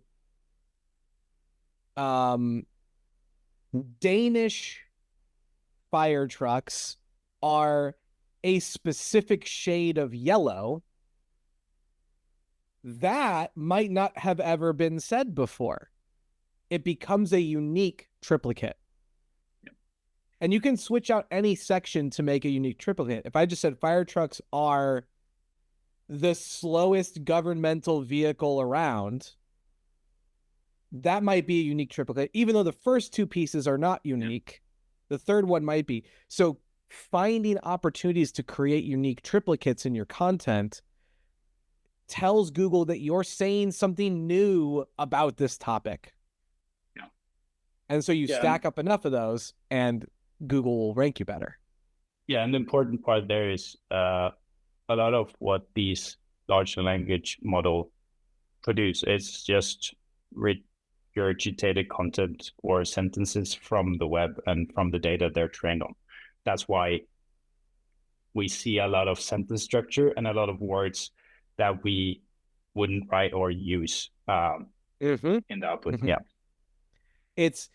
Danish fire trucks are a specific shade of yellow, that might not have ever been said before. It becomes a unique triplicate. And you can switch out any section to make a unique triplicate. If I just said fire trucks are the slowest governmental vehicle around, that might be a unique triplicate, even though the first two pieces are not unique. The third one might be. So finding opportunities to create unique triplicates in your content tells Google that you're saying something new about this topic. Yeah. And so you stack up enough of those and Google will rank you better. Yeah, and the important part there is a lot of what these large language model produce is just regurgitated content or sentences from the web and from the data they're trained on. That's why we see a lot of sentence structure and a lot of words that we wouldn't write or use in the output. Yeah. It's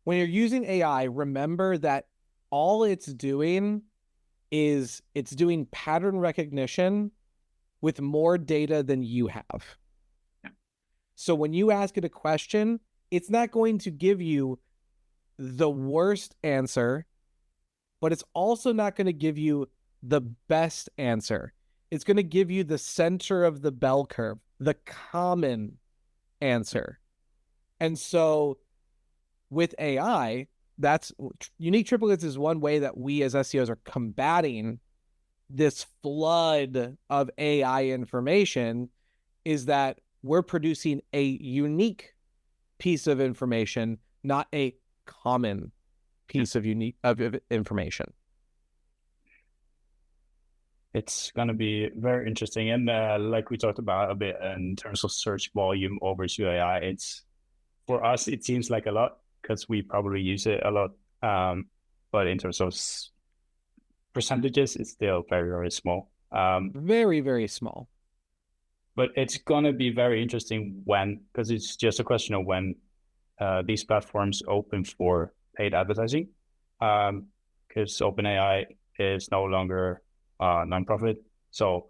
when you're using AI, remember that all it's doing is it's doing pattern recognition with more data than you have. Yeah. So when you ask it a question, it's not going to give you the worst answer, but it's also not going to give you the best answer. It's going to give you the center of the bell curve, the common answer. And so with AI, that's unique triplicates is one way that we as SEOs are combating this flood of AI information, is that we're producing a unique piece of information, not a common piece of unique of information. It's going to be very interesting. And like we talked about a bit in terms of search volume over to AI, it's, for us, it seems like a lot because we probably use it a lot. But in terms of percentages, it's still very, very small. Very, very small. But it's going to be very interesting when, because it's just a question of when these platforms open for paid advertising. Because OpenAI is no longer nonprofit. So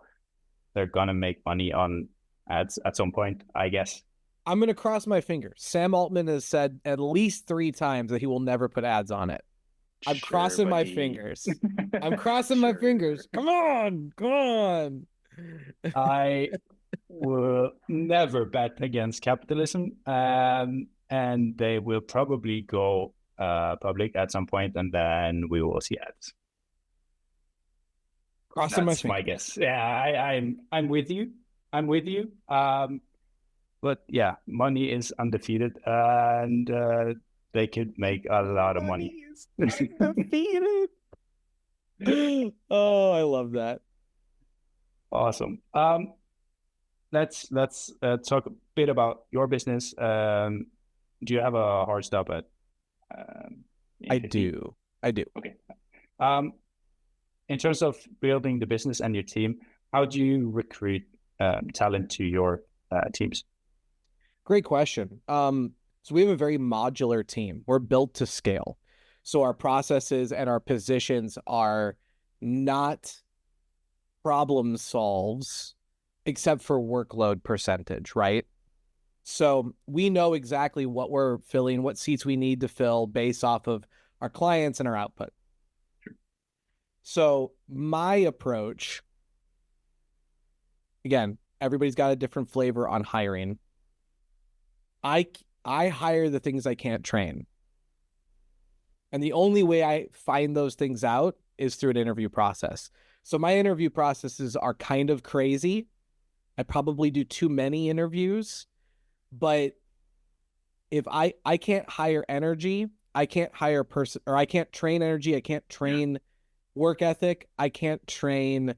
they're going to make money on ads at some point, I guess. I'm going to cross my fingers. Sam Altman has said at least 3 times that he will never put ads on it. I'm crossing my fingers. I'm crossing my fingers. Come on. Come on. I will never bet against capitalism. And they will probably go public at some point, and then we will see ads. Crossing That's my guess. Yeah, I'm with you. I'm with you. But yeah, money is undefeated, and they could make a lot of money. Undefeated. Oh, I love that. Awesome. Let's talk a bit about your business. Do you have a hard stop at? I do. Okay. In terms of building the business and your team, how do you recruit talent to your teams? Great question. So we have a very modular team. We're built to scale. So our processes and our positions are not problem solves except for workload percentage, right? So we know exactly what we're filling, what seats we need to fill based off of our clients and our output. Sure. So my approach, again, everybody's got a different flavor on hiring. I hire the things I can't train. And the only way I find those things out is through an interview process. So my interview processes are kind of crazy. I probably do too many interviews, but if I can't hire energy, I can't hire I can't train energy, I can't train work ethic, I can't train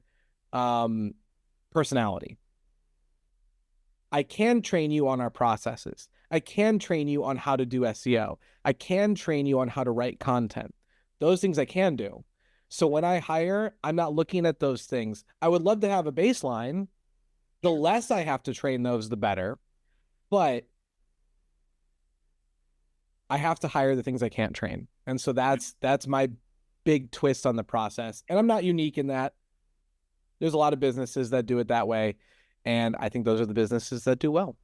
personality. I can train you on our processes. I can train you on how to do SEO. I can train you on how to write content. Those things I can do. So when I hire, I'm not looking at those things. I would love to have a baseline. The less I have to train those, the better. But I have to hire the things I can't train. And so that's my big twist on the process. And I'm not unique in that. There's a lot of businesses that do it that way. And I think those are the businesses that do well.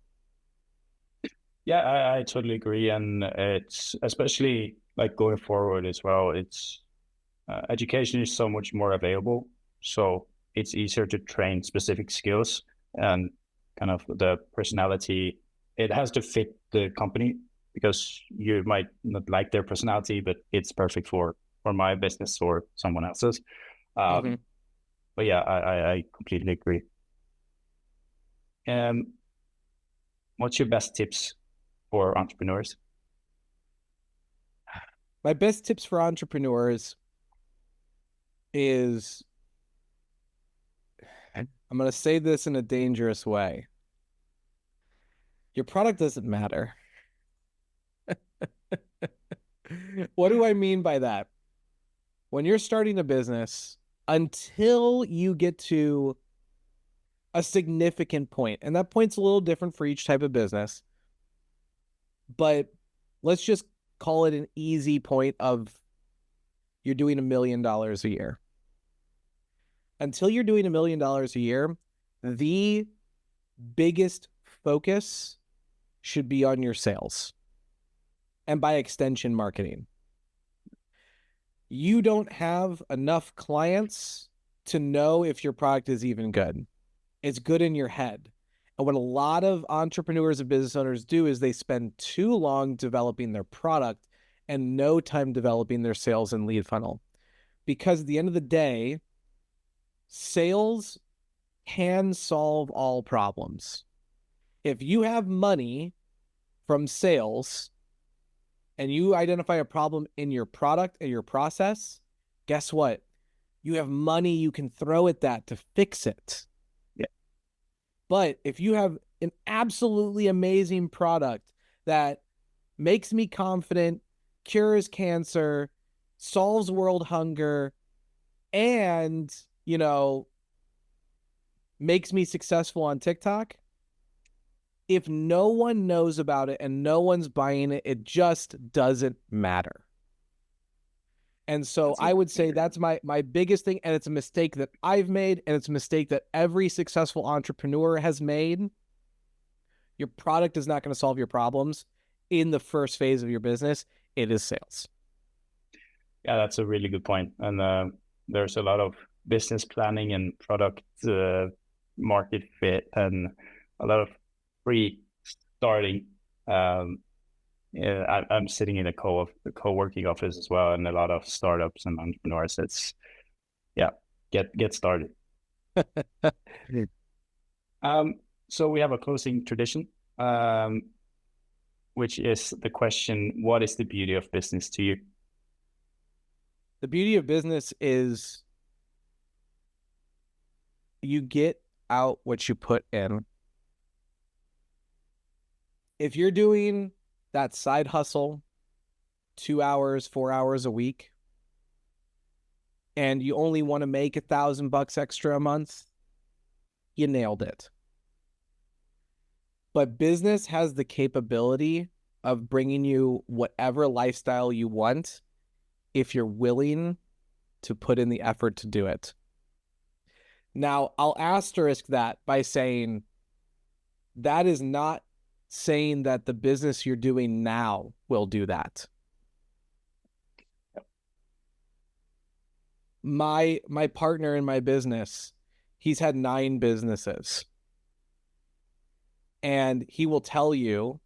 Yeah, I totally agree. And it's especially like going forward as well. It's education is so much more available. So it's easier to train specific skills and kind of the personality. It has to fit the company because you might not like their personality, but it's perfect for my business or someone else's. Mm-hmm. But yeah, I completely agree. What's your best tips for entrepreneurs? My best tips for entrepreneurs is, I'm going to say this in a dangerous way. Your product doesn't matter. What do I mean by that? When you're starting a business, until you get to a significant point, and that point's a little different for each type of business, but let's just call it an easy point of you're doing $1 million a year. Until you're doing $1 million a year, the biggest focus should be on your sales and by extension, marketing. You don't have enough clients to know if your product is even good. It's good in your head. And what a lot of entrepreneurs and business owners do is they spend too long developing their product and no time developing their sales and lead funnel. Because at the end of the day, sales can solve all problems. If you have money from sales and you identify a problem in your product and your process, guess what? You have money you can throw at that to fix it. Yeah. But if you have an absolutely amazing product that makes me confident, cures cancer, solves world hunger, and, makes me successful on TikTok, if no one knows about it and no one's buying it, it just doesn't matter. And so I would say that's my biggest thing. And it's a mistake that I've made. And it's a mistake that every successful entrepreneur has made. Your product is not going to solve your problems in the first phase of your business. It is sales. Yeah, that's a really good point. And there's a lot of business planning and product market fit and a lot of pre-starting. Yeah, I'm sitting in a co-working office as well, and a lot of startups and entrepreneurs. It's get started. So we have a closing tradition, which is the question: what is the beauty of business to you? The beauty of business is you get out what you put in. If you're doing that side hustle 2 hours, 4 hours a week, and you only want to make $1,000 extra a month, you nailed it. But business has the capability of bringing you whatever lifestyle you want if you're willing to put in the effort to do it. Now, I'll asterisk that by saying that is not saying that the business you're doing now will do that. My partner in my business, he's had 9 businesses. And he will tell you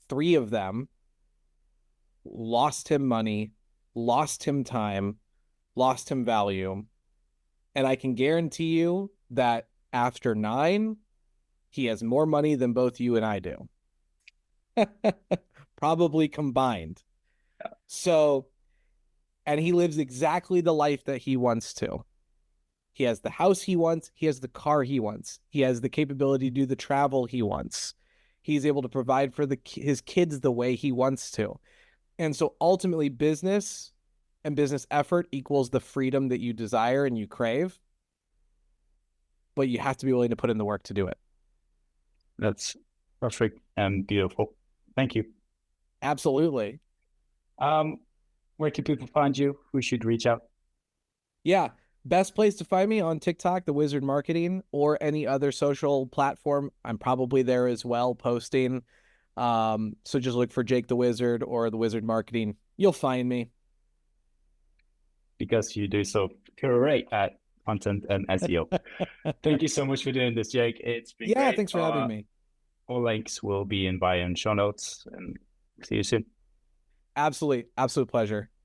3 of them lost him money, lost him time, lost him value. And I can guarantee you that after 9, he has more money than both you and I do. Probably combined. So, and he lives exactly the life that he wants to. He has the house he wants. He has the car he wants. He has the capability to do the travel he wants. He's able to provide for his kids the way he wants to. And so ultimately business and business effort equals the freedom that you desire and you crave. But you have to be willing to put in the work to do it. That's perfect and beautiful. Thank you. Absolutely. Where can people find you? Who should reach out? Yeah. Best place to find me on TikTok, the Wizard Marketing, or any other social platform. I'm probably there as well, posting. So just look for Jake the Wizard or the Wizard Marketing. You'll find me. Because you do so great at content and SEO. Thank you so much for doing this, Jake. It's been Yeah, great. thanks for having me. All links will be in bio and show notes, and see you soon. Absolutely. Absolute pleasure.